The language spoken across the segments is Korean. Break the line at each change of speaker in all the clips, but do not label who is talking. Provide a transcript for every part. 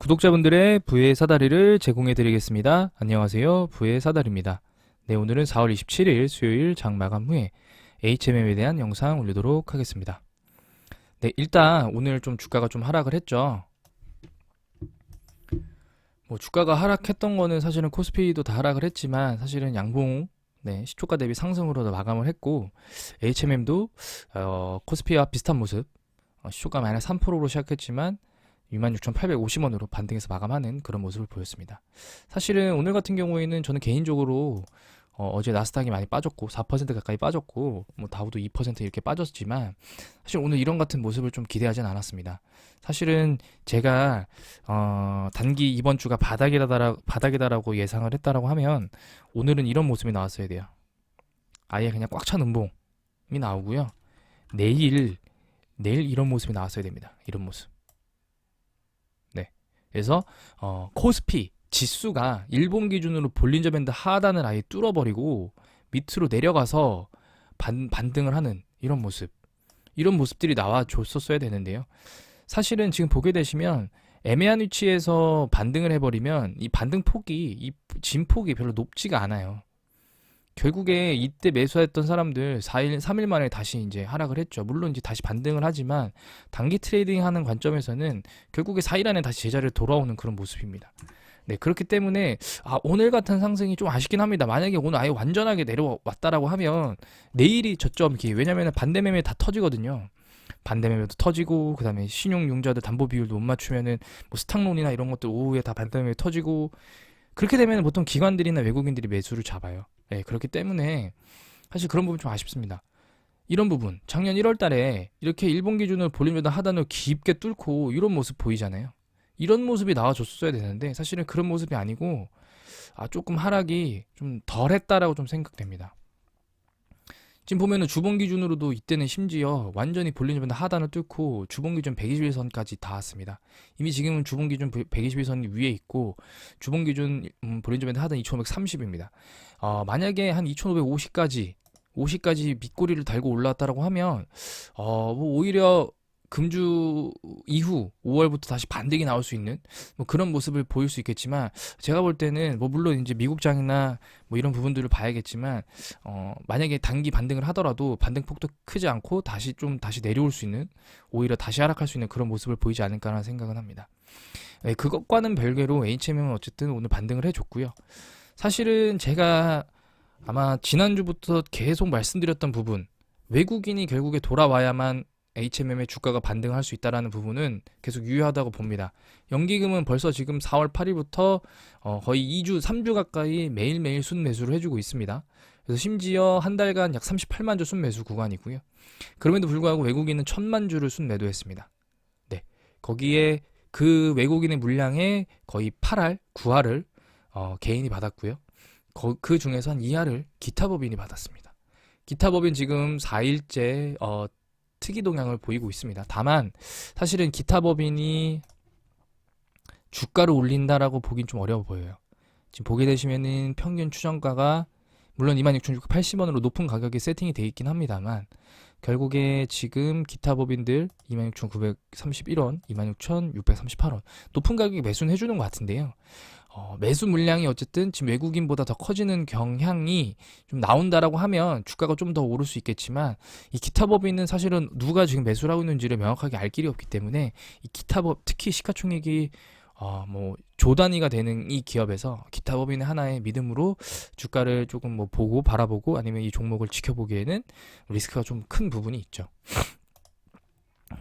구독자분들의 부의 사다리를 제공해 드리겠습니다. 안녕하세요. 부의 사다리입니다. 네, 오늘은 4월 27일 수요일 장 마감 후에 HMM에 대한 영상 올리도록 하겠습니다. 네, 일단 오늘 좀 주가가 좀 하락을 했죠. 주가가 하락했던 거는 사실은 코스피도 다 하락을 했지만 사실은 양봉 시초가 대비 상승으로 마감을 했고, HMM도 코스피와 비슷한 모습, 시초가 마이너스 3%로 시작했지만 26,850원으로 반등해서 마감하는 그런 모습을 보였습니다. 사실은 오늘 같은 경우에는 저는 개인적으로 어제 나스닥이 많이 빠졌고 4% 가까이 빠졌고 다우도 2% 이렇게 빠졌지만 사실 오늘 이런 같은 모습을 좀 기대하진 않았습니다. 사실은 제가 단기 이번 주가 바닥이다라고 예상을 했다라고 하면 오늘은 이런 모습이 나왔어야 돼요. 아예 그냥 꽉 찬 음봉이 나오고요. 내일 이런 모습이 나왔어야 됩니다. 이런 모습. 그래서 코스피 지수가 일본 기준으로 볼린저 밴드 하단을 아예 뚫어버리고 밑으로 내려가서 반등을 하는 이런 모습들이 나와줬었어야 되는데요. 사실은 지금 보게 되시면 애매한 위치에서 반등을 해버리면 이 반등 폭이, 이 진폭이 별로 높지가 않아요. 결국에 이때 매수했던 사람들 3일 만에 다시 이제 하락을 했죠. 물론 이제 다시 반등을 하지만 단기 트레이딩 하는 관점에서는 결국에 4일 안에 다시 제자리로 돌아오는 그런 모습입니다. 네, 그렇기 때문에 오늘 같은 상승이 좀 아쉽긴 합니다. 만약에 오늘 아예 완전하게 내려왔다라고 하면 내일이 저점 기, 왜냐면 반대매매 다 터지거든요. 반대매매도 터지고, 그 다음에 신용융자들 담보 비율도 못 맞추면은 스탁론이나 이런 것들 오후에 다 반대매매 터지고, 그렇게 되면 보통 기관들이나 외국인들이 매수를 잡아요. 네, 그렇기 때문에 사실 그런 부분 좀 아쉽습니다. 이런 부분, 작년 1월 달에 이렇게 일본 기준으로 볼린저 하단을 깊게 뚫고 이런 모습 보이잖아요. 이런 모습이 나와줬어야 되는데 사실은 그런 모습이 아니고 조금 하락이 좀 덜했다라고 좀 생각됩니다. 지금 보면은 주봉 기준으로도 이때는 심지어 완전히 볼린저 밴드 하단을 뚫고 주봉 기준 121선까지 닿았습니다. 이미 지금은 주봉 기준 121선 위에 있고 주봉 기준 볼린저 밴드 하단 2530입니다. 만약에 한 2550까지 밑꼬리를 달고 올라왔다라고 하면 오히려 금주 이후 5월부터 다시 반등이 나올 수 있는 그런 모습을 보일 수 있겠지만, 제가 볼 때는 물론 이제 미국장이나 이런 부분들을 봐야겠지만 만약에 단기 반등을 하더라도 반등폭도 크지 않고 다시 내려올 수 있는, 오히려 다시 하락할 수 있는 그런 모습을 보이지 않을까라는 생각은 합니다. 네, 그것과는 별개로 HMM은 어쨌든 오늘 반등을 해줬고요. 사실은 제가 아마 지난주부터 계속 말씀드렸던 부분, 외국인이 결국에 돌아와야만 HMM의 주가가 반등할 수 있다는 부분은 계속 유효하다고 봅니다. 연기금은 벌써 지금 4월 8일부터 거의 2주, 3주 가까이 매일매일 순매수를 해주고 있습니다. 그래서 심지어 한 달간 약 38만 주 순매수 구간이고요. 그럼에도 불구하고 외국인은 1000만 주를 순매도했습니다. 네, 거기에 그 외국인의 물량의 거의 8할, 9할을 개인이 받았고요. 그 중에서 한 2할을 기타법인이 받았습니다. 기타법인 지금 4일째 특이 동향을 보이고 있습니다. 다만 사실은 기타법인이 주가를 올린다라고 보긴 좀 어려워 보여요. 지금 보게 되시면은 평균 추정가가 물론 26,680원으로 높은 가격이 세팅이 되어 있긴 합니다만, 결국에 지금 기타법인들 26,931원, 26,638원 높은 가격에 매수는 해주는 것 같은데요. 매수 물량이 어쨌든 지금 외국인보다 더 커지는 경향이 좀 나온다라고 하면 주가가 좀 더 오를 수 있겠지만, 이 기타법인은 사실은 누가 지금 매수를 하고 있는지를 명확하게 알 길이 없기 때문에 이 기타법, 특히 시가총액이 조 단위가 되는 이 기업에서 기타법인의 하나의 믿음으로 주가를 조금 보고 바라보고 아니면 이 종목을 지켜보기에는 리스크가 좀 큰 부분이 있죠.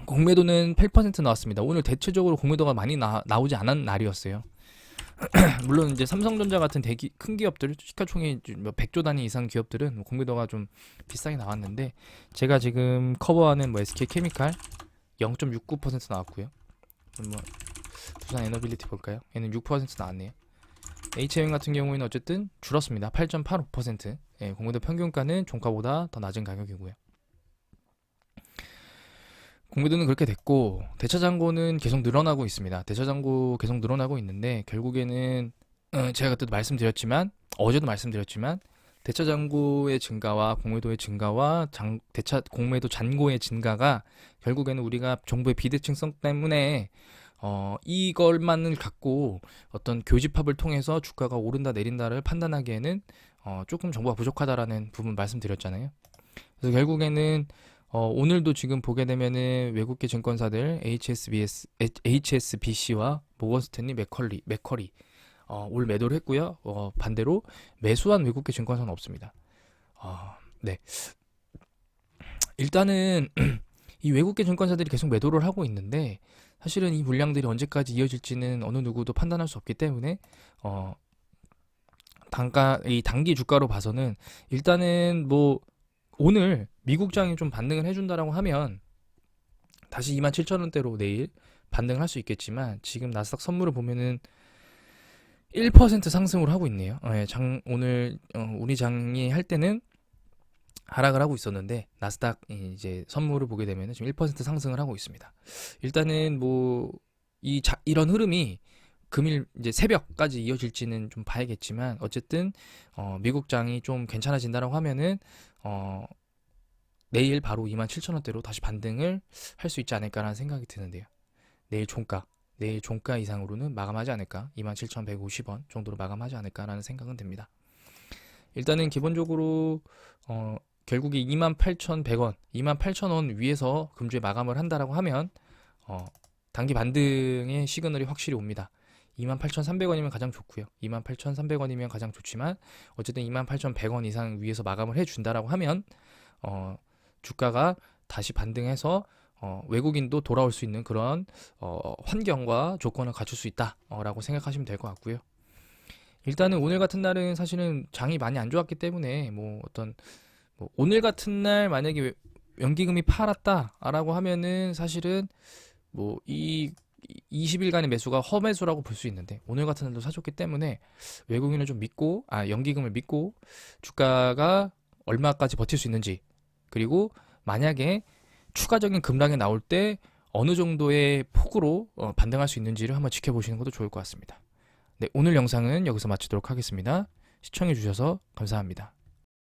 공매도는 8% 나왔습니다. 오늘 대체적으로 공매도가 많이 나오지 않은 날이었어요. 물론 이제 삼성전자 같은 큰 기업들, 시가총액 100조 단위 이상 기업들은 공매도가 좀 비싸게 나왔는데, 제가 지금 커버하는 SK케미칼 0.69% 나왔고요. 두산 에너빌리티 볼까요? 얘는 6% 나왔네요. HMM 같은 경우에는 어쨌든 줄었습니다. 8.85%. 예, 공매도 평균가는 종가보다 더 낮은 가격이고요. 공매도는 그렇게 됐고, 대차장고는 계속 늘어나고 있습니다. 대차장고 계속 늘어나고 있는데, 결국에는 제가 그때도 말씀드렸지만, 어제도 말씀드렸지만, 대차장고의 증가와 공매도의 증가와 공매도 잔고의 증가가 결국에는 우리가 정부의 비대칭성 때문에 이걸만을 갖고 어떤 교집합을 통해서 주가가 오른다 내린다를 판단하기에는 조금 정보가 부족하다라는 부분 말씀드렸잖아요. 그래서 결국에는 오늘도 지금 보게 되면은 외국계 증권사들 HSBC와 모건스탠리, 맥커리 올 매도를 했고요. 반대로 매수한 외국계 증권사는 없습니다. 네. 일단은 이 외국계 증권사들이 계속 매도를 하고 있는데 사실은 이 물량들이 언제까지 이어질지는 어느 누구도 판단할 수 없기 때문에 이 단기 주가로 봐서는 일단은 뭐 오늘 미국장이 좀 반등을 해준다라고 하면 다시 27,000원대로 내일 반등을 할 수 있겠지만 지금 나스닥 선물을 보면은 1% 상승을 하고 있네요. 오늘 우리 장이 할 때는 하락을 하고 있었는데 나스닥 이제 선물을 보게 되면 지금 1% 상승을 하고 있습니다. 일단은 뭐 이런 흐름이 금일 이제 새벽까지 이어질지는 좀 봐야겠지만 어쨌든 미국장이 좀 괜찮아진다라고 하면은 내일 바로 27,000원대로 다시 반등을 할 수 있지 않을까라는 생각이 드는데요. 내일 종가 이상으로는 마감하지 않을까, 27,150원 정도로 마감하지 않을까라는 생각은 듭니다. 일단은 기본적으로 결국에 28,100원, 28,000원 위에서 금주에 마감을 한다라고 하면 단기 반등의 시그널이 확실히 옵니다. 28,300원이면 가장 좋고요. 28,300원이면 가장 좋지만 어쨌든 28,100원 이상 위에서 마감을 해준다라고 하면 주가가 다시 반등해서 외국인도 돌아올 수 있는 그런 환경과 조건을 갖출 수 있다라고 생각하시면 될 것 같고요. 일단은 오늘 같은 날은 사실은 장이 많이 안 좋았기 때문에 뭐 오늘 같은 날 만약에 연기금이 팔았다라고 하면은 사실은 뭐 이 20일간의 매수가 허매수라고 볼 수 있는데 오늘 같은 날도 사줬기 때문에 외국인을 좀 믿고 연기금을 믿고 주가가 얼마까지 버틸 수 있는지, 그리고 만약에 추가적인 급락이 나올 때 어느 정도의 폭으로 반등할 수 있는지를 한번 지켜보시는 것도 좋을 것 같습니다. 네, 오늘 영상은 여기서 마치도록 하겠습니다. 시청해주셔서 감사합니다.